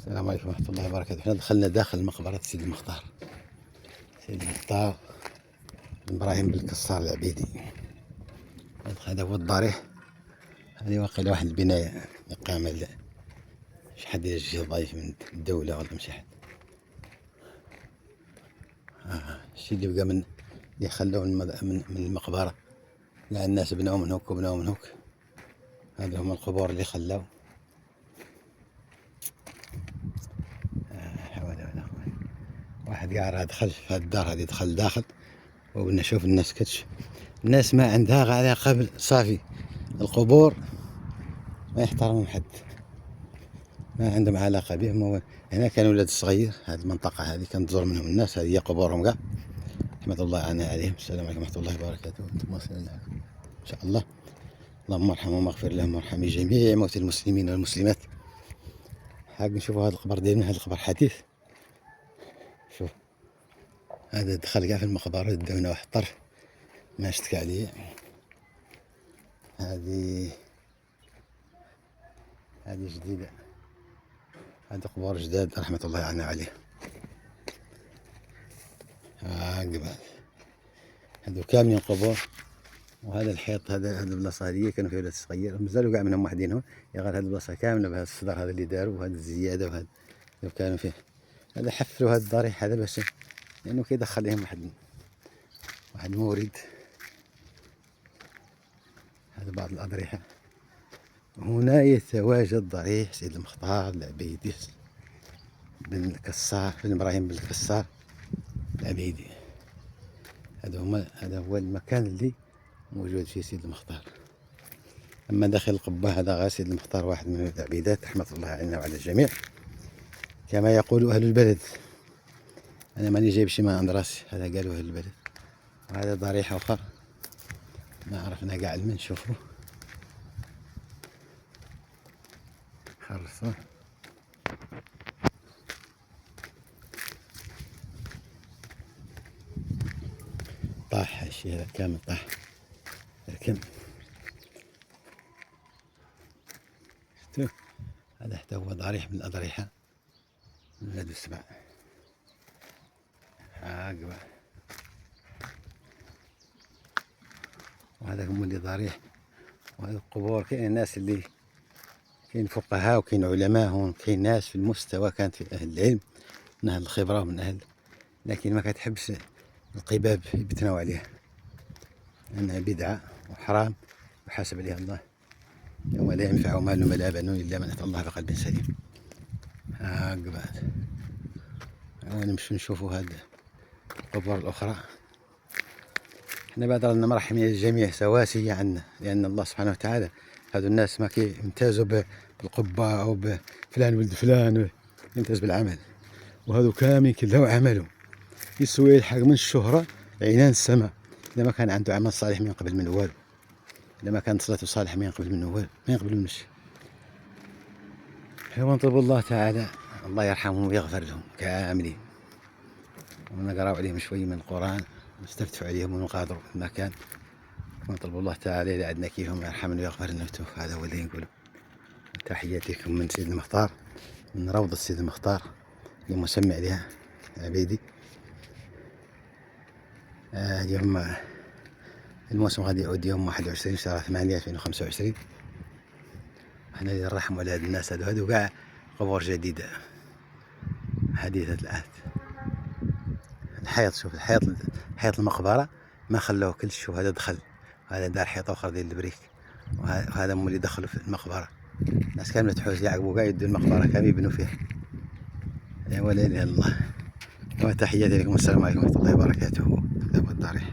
السلام عليكم ورحمة الله وبركاته. احنا دخلنا داخل مقبرة سيدي المختار. سيدي المختار بن إبراهيم بالكسار العبيدي. هذا هو الضريح. هذه واقيلا واحد البناية إقامة شي حد يجي ضيف من الدولة ولا من شي حد. الشي اللي بقى من اللي خلوه من المقبرة، لا الناس بناو من هوك وبناو من هوك. هذا هم القبور اللي خلاو. واحد قاعد دخل في الدار هذه، دخل داخل ونشوف الناس كتش. الناس ما عندها غير قبل صافي القبور، ما يحترمون حد، ما عندهم علاقة بهم. هنا كان ولاد صغير، هذه المنطقة هذه كانت تزور منهم الناس، هذه هي قبورهم كاع. رحمة الله عليهم. السلام عليكم ورحمة الله وبركاته. إن شاء الله. اللهم ارحمهم واغفر لهم وارحم جميع موتى المسلمين والمسلمات. حاج نشوفوا هذا القبر ديالنا، هذا القبر حديث. شوف هذا دخل كاع في المقبرة، داونا واحد الطرف ما شتك عليه. هذه جديدة، هذا قبور جداد رحمة الله عليه. قبل هذو كاملين قبور. وهذا الحيط، هذا البلاصة هذه كانوا فيها ولاد صغير، مازالوا كاع منهم وحدين هون. غير هذه البلاصة كاملة بهذا الصدر هذا اللي داروا، وهذا الزيادة، وهذا لو كانوا فيه. هذا حفروا هذا الضريح هذا باش لأنه كيدخل لهم واحد مورد. هذا بعض الأضرحة. هنا يتواجد ضريح سيد المختار العبيدي بن إبراهيم بن الكسار العبيدي. هذا هو المكان اللي موجود فيه سيد المختار. أما داخل القبة هذا غير سيد المختار، واحد من العبيدات رحمة الله علينا وعلى الجميع، كما يقول أهل البلد. أنا ماني جايب شي ما عند راسي، هذا قالوا أهل البلد. وهذا ضريح آخر ما عرفنا كاع من نشوفوه. خلصوا طاح الشيء هذا كامل، طاح الكم. شفتوا هذا حتى هو ضريح من الأضرحة من ولاد السبع. قبل وهذا هم اللي ضريح. وهذا القبور كاين الناس اللي كاين فقهاء وكاين علماء هون، كاين ناس في المستوى، كانت في أهل العلم من أهل الخبرة ومن أهل، لكن ما كتحبش القباب يبتناو عليها لأنها بدعة وحرام وحاسب عليها الله. يوم لا ينفع مال ولا بنون إلا من أتى الله بقلب سليم. قبل نمشوا نشوفوا هاد القبور الأخرى. احنا بعد رانا مرحمين الجميع سواسية عنا، لأن الله سبحانه وتعالى هادو الناس ما كيمتازوا بالقبة أو بفلان ولد فلان، يمتاز بالعمل. وهذو كامل كله عمله يسوي يلحق من الشهرة عنان السماء، إذا ما كان عنده عمل صالح ما ينقبل منه والو، إذا ما كانت صلاته صالحة ما ينقبل منه والو، ما ينقبل منه شيء. ونطلب الله تعالى الله يرحمهم ويغفر لهم كاملين، ونقراو عليهم شوية من القرآن، ونستفتحوا عليهم ونقادروا في المكان، ونطلب الله تعالى إذا عندنا كيفهم يرحمنا ويغفر لنا. هذا هو اللي نقوله. تحياتي لكم من سيد المختار، من روضة سيد المختار اللي مسمى عليها عبيدي. اليوم الموسم غادي يعود يوم 21 شهر 8 2025. احنا اللي نرحموا على هاد الناس هادو كاع قبور جديدة حديثة العهد. الحيط، شوف الحيط، حيط المقبرة ما خلوه كلش. شوف هذا دخل، هذا دار حيط اخر ديال البريك، وهذا هم اللي دخلوا في المقبرة. الناس كاملة تحوس يعقبوا كاع يدوا المقبرة كامل يبنوا فيها. لا اله الا الله. وتحياتي لكم، السلام عليكم ورحمة الله وبركاته. هذا هو الضريح.